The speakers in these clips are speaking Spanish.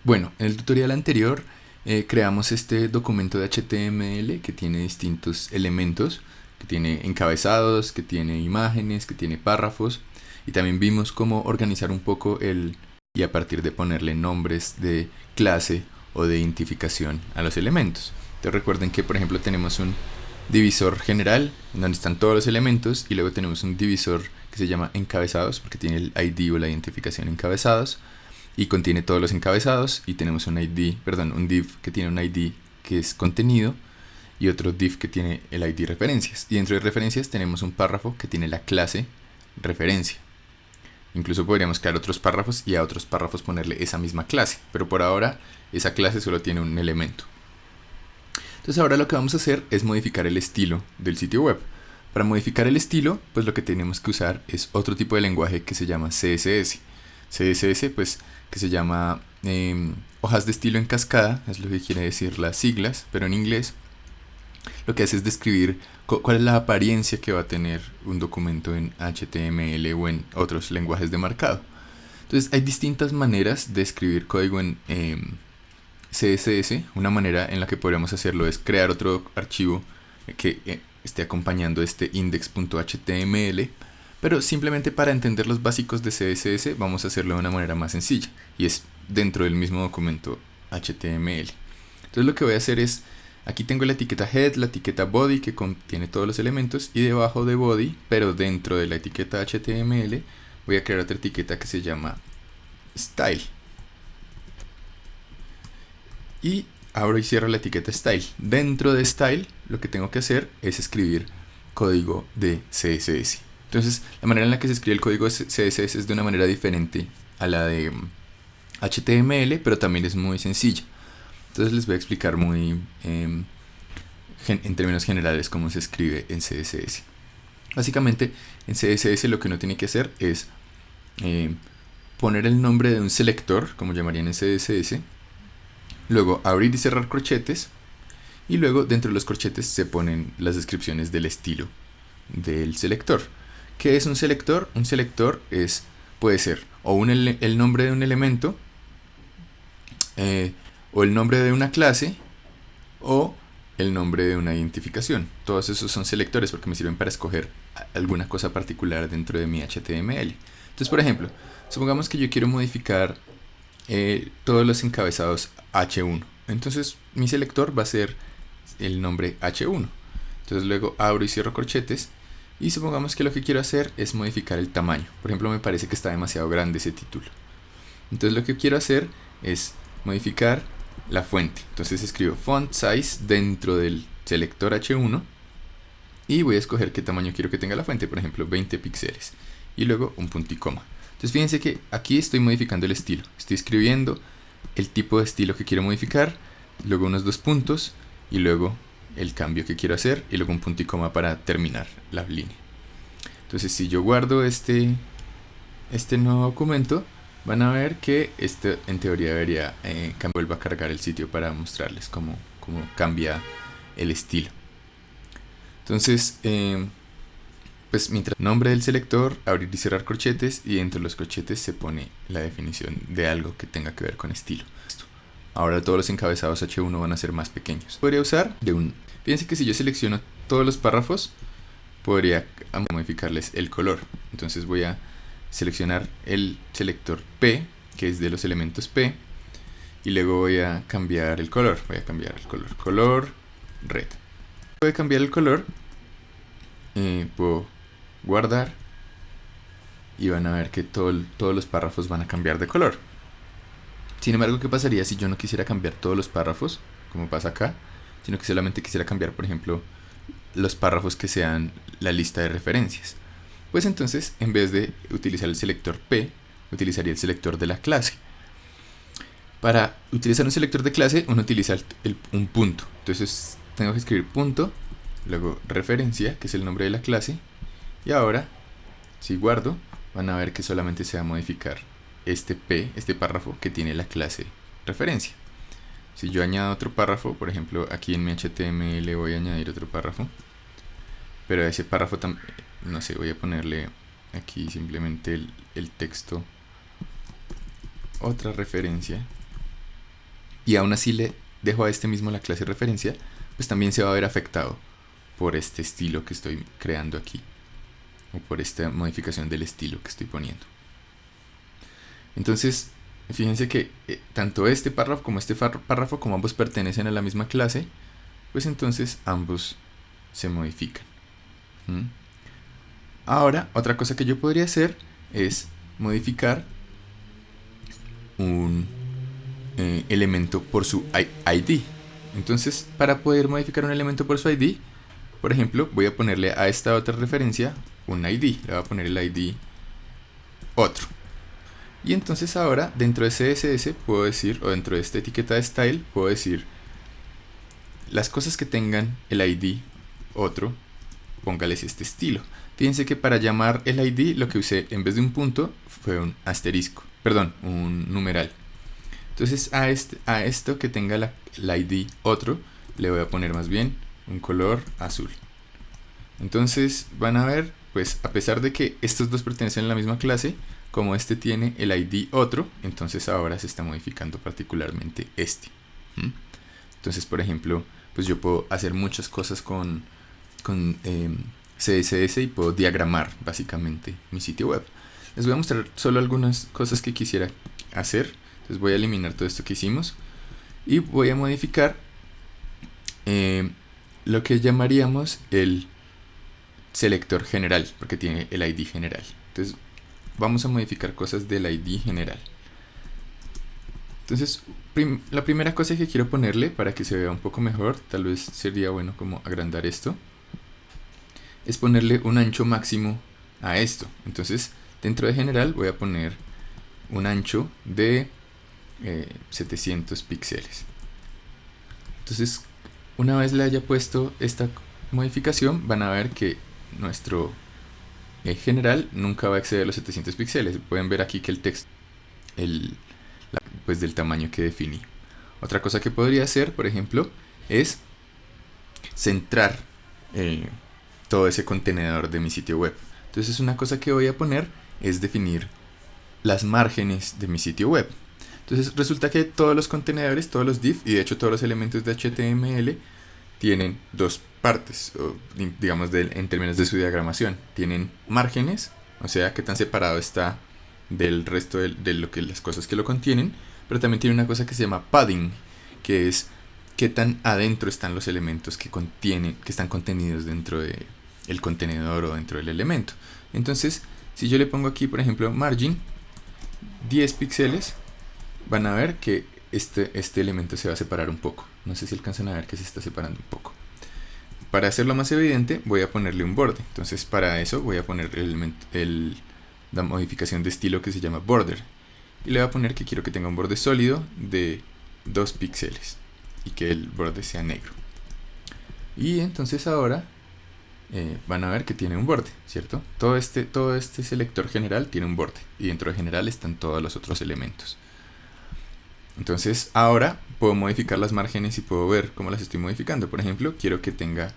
Bueno, en el tutorial anterior creamos este documento de HTML que tiene distintos elementos, que tiene encabezados, que tiene imágenes, que tiene párrafos, y también vimos cómo organizar un poco y a partir de ponerle nombres de clase o de identificación a los elementos. Entonces recuerden que por ejemplo tenemos un divisor general en donde están todos los elementos y luego tenemos un divisor que se llama encabezados porque tiene el ID o la identificación encabezados y contiene todos los encabezados, y tenemos un div que tiene un ID que es contenido y otro div que tiene el ID referencias, y dentro de referencias tenemos un párrafo que tiene la clase referencia. Incluso podríamos crear otros párrafos y a otros párrafos ponerle esa misma clase, pero por ahora esa clase solo tiene un elemento. Entonces ahora lo que vamos a hacer es modificar el estilo del sitio web. Para modificar el estilo, pues lo que tenemos que usar es otro tipo de lenguaje que se llama CSS. CSS, pues, que se llama hojas de estilo en cascada, es lo que quiere decir las siglas, pero en inglés lo que hace es describir cuál es la apariencia que va a tener un documento en HTML o en otros lenguajes de marcado. Entonces hay distintas maneras de escribir código en CSS. Una manera en la que podríamos hacerlo es crear otro archivo que esté acompañando este index.html, pero simplemente para entender los básicos de CSS vamos a hacerlo de una manera más sencilla, y es dentro del mismo documento HTML. Entonces lo que voy a hacer es, aquí tengo la etiqueta head, la etiqueta body que contiene todos los elementos, y debajo de body, pero dentro de la etiqueta HTML, voy a crear otra etiqueta que se llama style. Y abro y cierro la etiqueta style. Dentro de style lo que tengo que hacer es escribir código de CSS. Entonces la manera en la que se escribe el código de CSS es de una manera diferente a la de HTML, pero también es muy sencilla. Entonces les voy a explicar muy en términos generales cómo se escribe en CSS. Básicamente en CSS lo que uno tiene que hacer es poner el nombre de un selector, como llamarían en CSS, luego abrir y cerrar corchetes, y luego dentro de los corchetes se ponen las descripciones del estilo del selector. ¿Qué es un selector? Un selector puede ser o el nombre de un elemento, o el nombre de una clase, o el nombre de una identificación. Todos esos son selectores porque me sirven para escoger alguna cosa particular dentro de mi HTML. Entonces, por ejemplo, supongamos que yo quiero modificar todos los encabezados H1. Entonces mi selector va a ser el nombre H1. Entonces luego abro y cierro corchetes, y supongamos que lo que quiero hacer es modificar el tamaño. Por ejemplo, me parece que está demasiado grande ese título. Entonces lo que quiero hacer es modificar la fuente. Entonces escribo font size dentro del selector H1 y voy a escoger qué tamaño quiero que tenga la fuente, por ejemplo 20 píxeles, y luego un punto y coma. Entonces fíjense que aquí estoy modificando el estilo, estoy escribiendo el tipo de estilo que quiero modificar, luego unos dos puntos y luego el cambio que quiero hacer y luego un punto y coma para terminar la línea. Entonces si yo guardo este nuevo documento, van a ver que en teoría debería vuelvo a cargar el sitio para mostrarles cómo cambia el estilo. Entonces pues mientras nombre del selector, abrir y cerrar corchetes, y dentro de los corchetes se pone la definición de algo que tenga que ver con estilo. Ahora todos los encabezados H1 van a ser más pequeños. Podría usar fíjense que si yo selecciono todos los párrafos, podría modificarles el color. Entonces voy a seleccionar el selector P, que es de los elementos P, y luego voy a cambiar el color. Voy a cambiar el color red. Voy a cambiar el color, puedo guardar, y van a ver que todos los párrafos van a cambiar de color. Sin embargo, ¿qué pasaría si yo no quisiera cambiar todos los párrafos, como pasa acá, sino que solamente quisiera cambiar, por ejemplo, los párrafos que sean la lista de referencias? Pues entonces, en vez de utilizar el selector P, utilizaría el selector de la clase. Para utilizar un selector de clase, uno utiliza un punto. Entonces tengo que escribir punto, luego referencia, que es el nombre de la clase, y ahora, si guardo, van a ver que solamente se va a modificar este párrafo que tiene la clase referencia. Si yo añado otro párrafo, por ejemplo, aquí en mi HTML voy a añadir otro párrafo, pero a ese párrafo también, no sé, voy a ponerle aquí simplemente el texto, otra referencia, y aún así le dejo a este mismo la clase referencia, pues también se va a ver afectado por este estilo que estoy creando aquí, o por esta modificación del estilo que estoy poniendo. Entonces, fíjense que tanto este párrafo como ambos pertenecen a la misma clase, pues entonces ambos se modifican. Ahora, otra cosa que yo podría hacer es modificar un elemento por su ID. Entonces, para poder modificar un elemento por su ID, por ejemplo, voy a ponerle a esta otra referencia un ID. Le voy a poner el ID otro. Y entonces ahora, dentro de CSS puedo decir, o dentro de esta etiqueta de style, puedo decir las cosas que tengan el ID otro, póngales este estilo. Fíjense que para llamar el ID lo que usé en vez de un punto fue un asterisco, perdón, un numeral. Entonces a esto que tenga la ID otro le voy a poner más bien un color azul. Entonces van a ver, pues a pesar de que estos dos pertenecen a la misma clase, como este tiene el ID otro, entonces ahora se está modificando particularmente este. Entonces, por ejemplo, pues yo puedo hacer muchas cosas con CSS y puedo diagramar básicamente mi sitio web. Les voy a mostrar solo algunas cosas que quisiera hacer. Entonces voy a eliminar todo esto que hicimos y voy a modificar lo que llamaríamos el selector general, porque tiene el ID general. Entonces vamos a modificar cosas del ID general. Entonces la primera cosa que quiero ponerle para que se vea un poco mejor, tal vez sería bueno como agrandar esto, es ponerle un ancho máximo a esto. Entonces dentro de general voy a poner un ancho de 700 píxeles. Entonces una vez le haya puesto esta modificación, van a ver que nuestro general nunca va a exceder los 700 píxeles. Pueden ver aquí que el texto pues del tamaño que definí. Otra cosa que podría hacer, por ejemplo, es centrar todo ese contenedor de mi sitio web. Entonces una cosa que voy a poner es definir las márgenes de mi sitio web. Entonces resulta que todos los contenedores, todos los div y de hecho todos los elementos de HTML tienen dos partes, o digamos en términos de su diagramación. Tienen márgenes, o sea que tan separado está del resto de lo que las cosas que lo contienen, pero también tiene una cosa que se llama padding, que es qué tan adentro están los elementos que están contenidos dentro de el contenedor o dentro del elemento. Entonces, si yo le pongo aquí, por ejemplo, margin 10 píxeles, van a ver que este elemento se va a separar un poco. No sé si alcanzan a ver que se está separando un poco. Para hacerlo más evidente, voy a ponerle un borde. Entonces, para eso voy a poner la modificación de estilo que se llama border. Y le voy a poner que quiero que tenga un borde sólido de 2 píxeles y que el borde sea negro. Y entonces ahora van a ver que tiene un borde, ¿cierto? Todo este selector general tiene un borde y dentro de general están todos los otros elementos. Entonces ahora puedo modificar las márgenes y puedo ver cómo las estoy modificando. Por ejemplo, quiero que tenga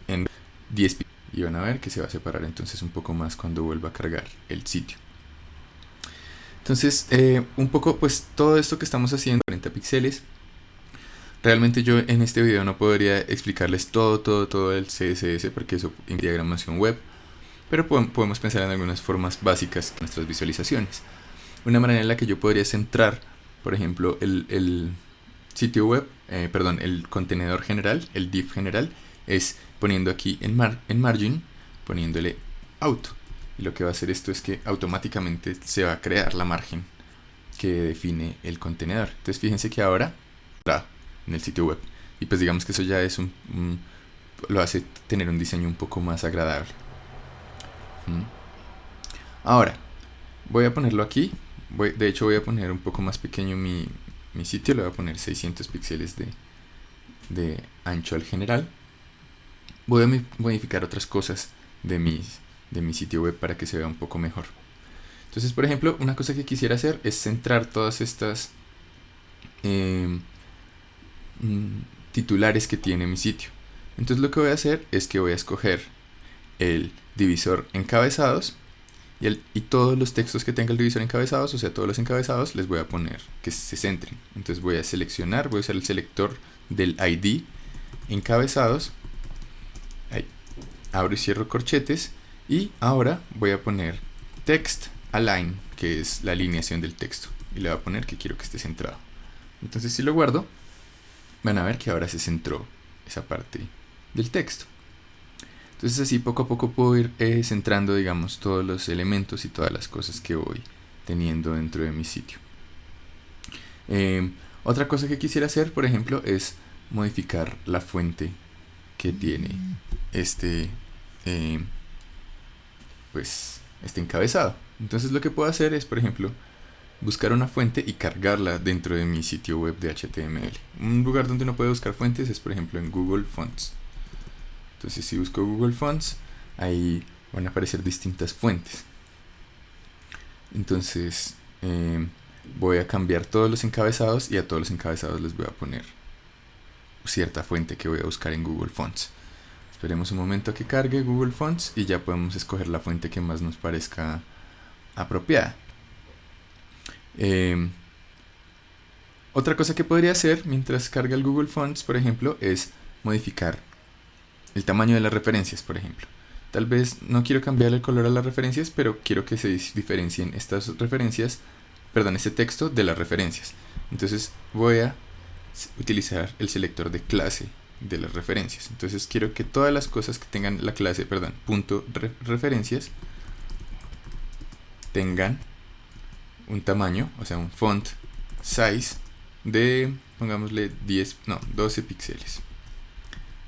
en 10 píxeles y van a ver que se va a separar entonces un poco más cuando vuelva a cargar el sitio. Entonces un poco pues todo esto que estamos haciendo, 40 píxeles. Realmente yo en este video no podría explicarles todo el CSS porque eso es diagramación web, pero podemos pensar en algunas formas básicas de nuestras visualizaciones. Una manera en la que yo podría centrar, por ejemplo, el sitio web, el contenedor general, el div general, es poniendo aquí en margin, poniéndole auto. Y lo que va a hacer esto es que automáticamente se va a crear la margen que define el contenedor. Entonces fíjense que ahora en el sitio web. Y pues digamos que eso ya es lo hace tener un diseño un poco más agradable. Ahora, voy a ponerlo aquí. De hecho voy a poner un poco más pequeño mi sitio. Le voy a poner 600 píxeles de ancho al general. Voy a modificar otras cosas de mi sitio web para que se vea un poco mejor. Entonces, por ejemplo, una cosa que quisiera hacer es centrar todas estas titulares que tiene mi sitio. Entonces lo que voy a hacer es que voy a escoger el divisor encabezados y todos los textos que tenga el divisor encabezados, o sea, todos los encabezados, les voy a poner que se centren. Entonces voy a seleccionar, voy a usar el selector del ID encabezados. Ahí. Abro y cierro corchetes. Y ahora voy a poner text align, que es la alineación del texto. Y le voy a poner que quiero que esté centrado. Entonces si lo guardo, van a ver que ahora se centró esa parte del texto. Entonces así poco a poco puedo ir centrando, digamos, todos los elementos y todas las cosas que voy teniendo dentro de mi sitio. Otra cosa que quisiera hacer, por ejemplo, es modificar la fuente que tiene pues este encabezado. Entonces lo que puedo hacer es, por ejemplo, buscar una fuente y cargarla dentro de mi sitio web de HTML. Un lugar donde uno puede buscar fuentes es, por ejemplo, en Google Fonts. Entonces si busco Google Fonts, ahí van a aparecer distintas fuentes. Entonces voy a cambiar todos los encabezados y a todos los encabezados les voy a poner cierta fuente que voy a buscar en Google Fonts. Esperemos un momento a que cargue Google Fonts y ya podemos escoger la fuente que más nos parezca apropiada. Otra cosa que podría hacer mientras carga el Google Fonts, por ejemplo, es modificar el tamaño de las referencias, por ejemplo. Tal vez no quiero cambiar el color a las referencias, pero quiero que se diferencien estas referencias, perdón, este texto de las referencias. Entonces voy a utilizar el selector de clase de las referencias. Entonces quiero que todas las cosas que tengan la clase, perdón, punto referencias, tengan un tamaño, o sea, un font size de, pongámosle 12 píxeles.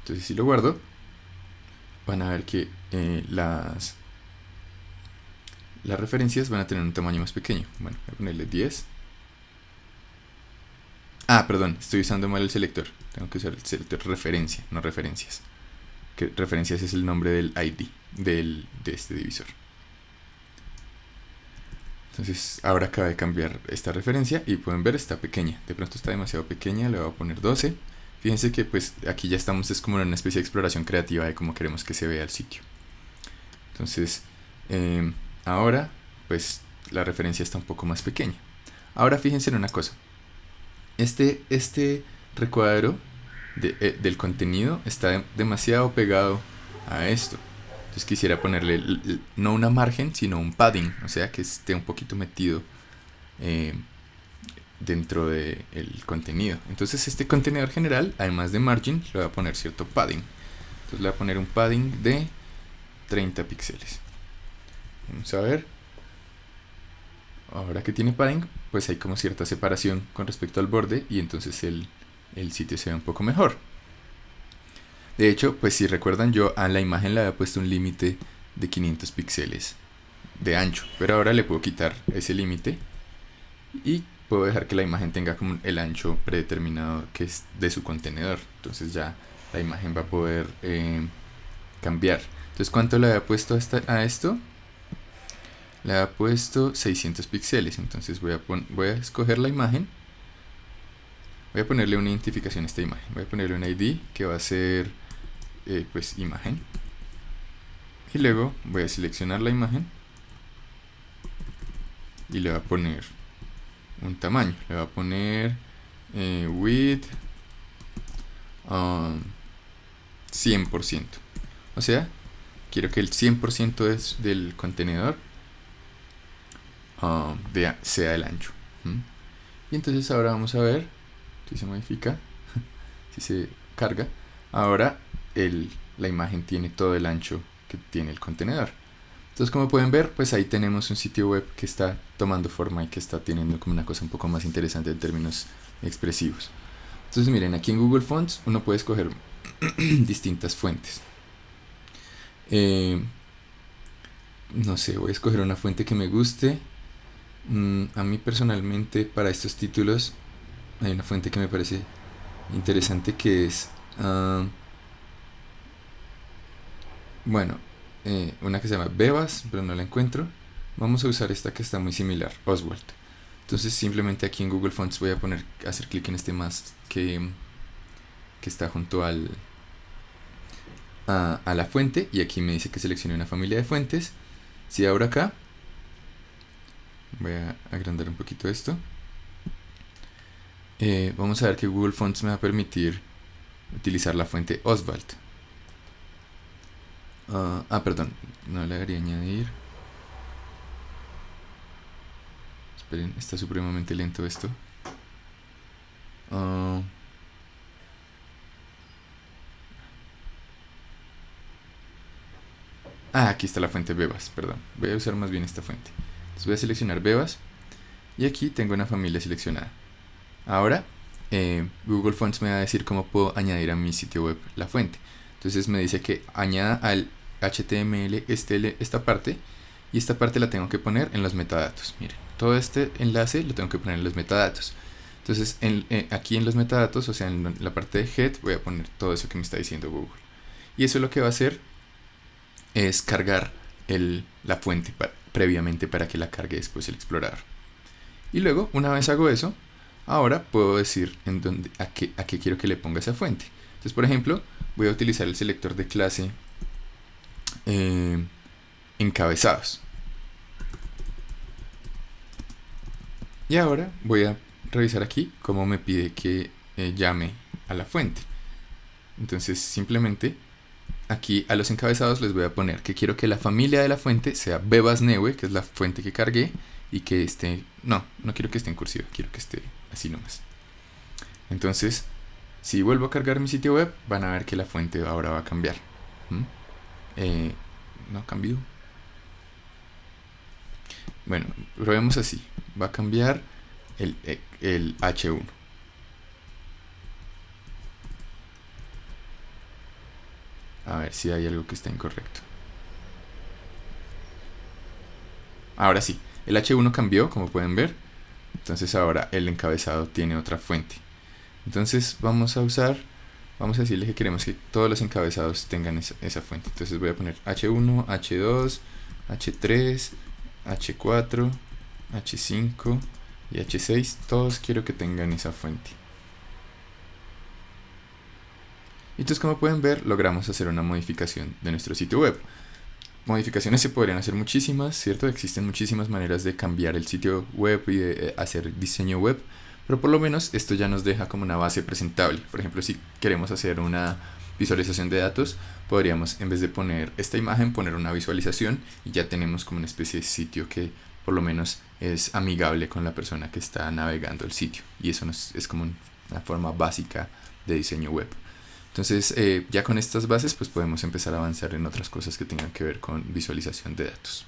Entonces si lo guardo, van a ver que las referencias van a tener un tamaño más pequeño. Bueno, voy a ponerle 10. Perdón, estoy usando mal el selector. Tengo que usar el selector referencia, no referencias. Que referencias es el nombre del ID de este divisor. Entonces ahora acaba de cambiar esta referencia y pueden ver está pequeña. De pronto está demasiado pequeña, le voy a poner 12. Fíjense que pues aquí ya estamos, es como en una especie de exploración creativa de cómo queremos que se vea el sitio. Entonces ahora pues la referencia está un poco más pequeña. Ahora fíjense en una cosa. Este recuadro del contenido está demasiado pegado a esto. Entonces quisiera ponerle no una margen, sino un padding, o sea que esté un poquito metido dentro del contenido. Entonces este contenedor general, además de margin, le voy a poner cierto padding. Entonces le voy a poner un padding de 30 píxeles. Vamos a ver. Ahora que tiene padding, pues hay como cierta separación con respecto al borde y entonces el sitio se ve un poco mejor. De hecho, pues si recuerdan, yo a la imagen le había puesto un límite de 500 píxeles de ancho, pero ahora le puedo quitar ese límite y puedo dejar que la imagen tenga como el ancho predeterminado que es de su contenedor. Entonces ya la imagen va a poder cambiar. Entonces, ¿cuánto le había puesto a esto? Le había puesto 600 píxeles. Entonces voy a escoger la imagen. Voy a ponerle una identificación a esta imagen. Voy a ponerle un ID que va a ser pues imagen. Y luego voy a seleccionar la imagen y le voy a poner un tamaño. Le voy a poner width 100%. O sea, quiero que el 100% del contenedor sea el ancho. Y entonces ahora vamos a ver si se modifica, si se carga. Ahora la imagen tiene todo el ancho que tiene el contenedor. Entonces, como pueden ver, pues ahí tenemos un sitio web que está tomando forma y que está teniendo como una cosa un poco más interesante en términos expresivos. Entonces miren, aquí en Google Fonts uno puede escoger distintas fuentes. No sé, voy a escoger una fuente que me guste. A mí personalmente para estos títulos hay una fuente que me parece interesante que es una que se llama Bebas, pero no la encuentro. Vamos a usar esta que está muy similar, Oswald. Entonces simplemente aquí en Google Fonts voy a hacer clic en este más que está junto a la fuente, y aquí me dice que seleccione una familia de fuentes. Si abro acá, Voy a agrandar un poquito esto. Vamos a ver que Google Fonts me va a permitir utilizar la fuente Oswald. Perdón, no le haría añadir. Esperen, está supremamente lento esto. Aquí está la fuente Bebas, perdón. Voy a usar más bien esta fuente. Entonces voy a seleccionar Bebas. Y aquí tengo una familia seleccionada. Ahora, Google Fonts me va a decir cómo puedo añadir a mi sitio web la fuente. Entonces me dice que añada al HTML esta parte. Y esta parte la tengo que poner en los metadatos. Miren, todo este enlace lo tengo que poner en los metadatos. Entonces, aquí en los metadatos, o sea, en la parte de head, voy a poner todo eso que me está diciendo Google. Y eso lo que va a hacer es cargar la fuente previamente para que la cargue después el explorador. Y luego, una vez hago eso, ahora puedo decir a qué quiero que le ponga esa fuente. Entonces, por ejemplo, voy a utilizar el selector de clase encabezados. Y ahora voy a revisar aquí cómo me pide que llame a la fuente. Entonces, simplemente aquí a los encabezados les voy a poner que quiero que la familia de la fuente sea Bebasneue, que es la fuente que cargué, y que esté, no quiero que esté en cursiva, quiero que esté así nomás. Entonces, si vuelvo a cargar mi sitio web, van a ver que la fuente ahora va a cambiar. No cambió. Bueno, probemos así. Va a cambiar el H1. A ver si hay algo que está incorrecto. Ahora sí, el H1 cambió, como pueden ver. Entonces ahora el encabezado tiene otra fuente. Entonces vamos a decirle que queremos que todos los encabezados tengan esa fuente. Entonces voy a poner H1, H2, H3, H4, H5 y H6. Todos quiero que tengan esa fuente. Entonces, como pueden ver, logramos hacer una modificación de nuestro sitio web. Modificaciones se podrían hacer muchísimas, ¿cierto? Existen muchísimas maneras de cambiar el sitio web y de hacer diseño web, pero por lo menos esto ya nos deja como una base presentable. Por ejemplo, si queremos hacer una visualización de datos, podríamos, en vez de poner esta imagen, poner una visualización y ya tenemos como una especie de sitio que por lo menos es amigable con la persona que está navegando el sitio. Y eso es como una forma básica de diseño web. Entonces, ya con estas bases, pues podemos empezar a avanzar en otras cosas que tengan que ver con visualización de datos.